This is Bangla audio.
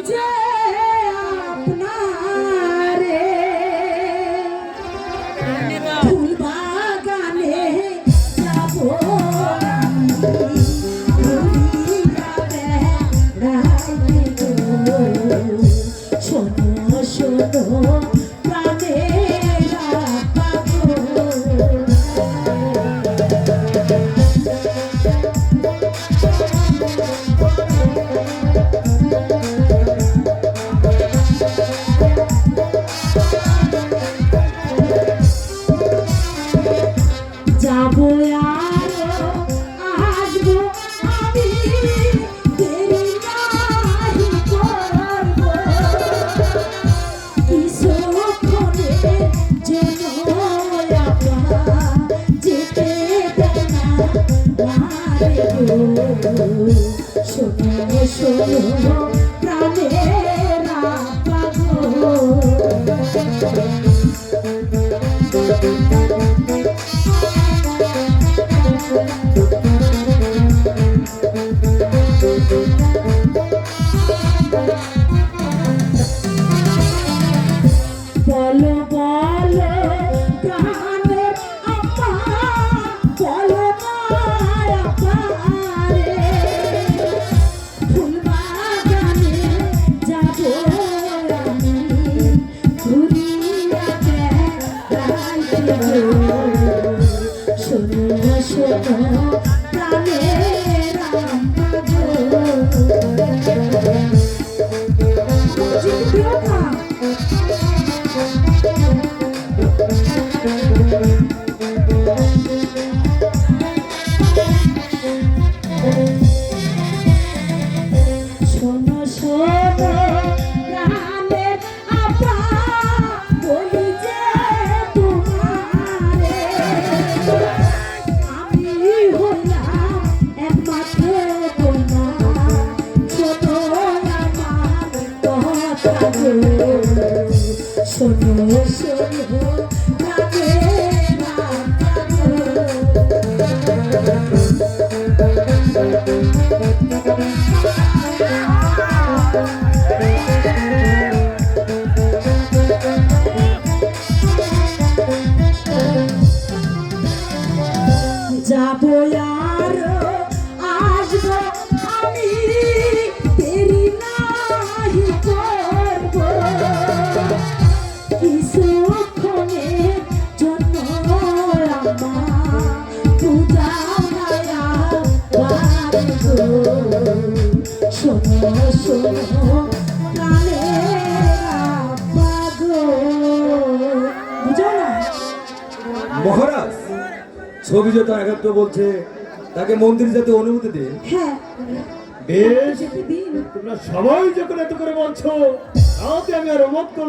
যে আপনারে ফুল বাগানে যাব শোনো শোনো যাবো আরো আসবো আমি দেরি নাহি করবো কিছুক্ষণের জন্য আপা যেতে দেয় না মারে গো শোনো শোনো প্রাণের আপা গো বলো বলো প্রাণের আপা বলো পারে ফুল বাগানে যাব আমি ঘুরিয়া বেড়াইতে শোনো শোনো প্রাণের আপা গো শোনো শোনো প্রাণের আপা বলি যে তোমারে আমি হলাম একমাত্র কন্যা ছোট আমার কথা গো শোনো শোনো প্রাণের আপা যাবো আরো আসবো আমি দেরি নাহি করবো কিছুক্ষণের জন্য আমার পূজাও নাইরা বারে গো শোনো শোনো প্রাণের আপা গো বুঝো না মহারাজ ছবি যত একাত্ম বলছে তাকে মন্দির যেতে অনুমতি দিন। হ্যাঁ বেশ, তোমরা সবাই যখন এত করে বলছো তাতে আমি আর অমত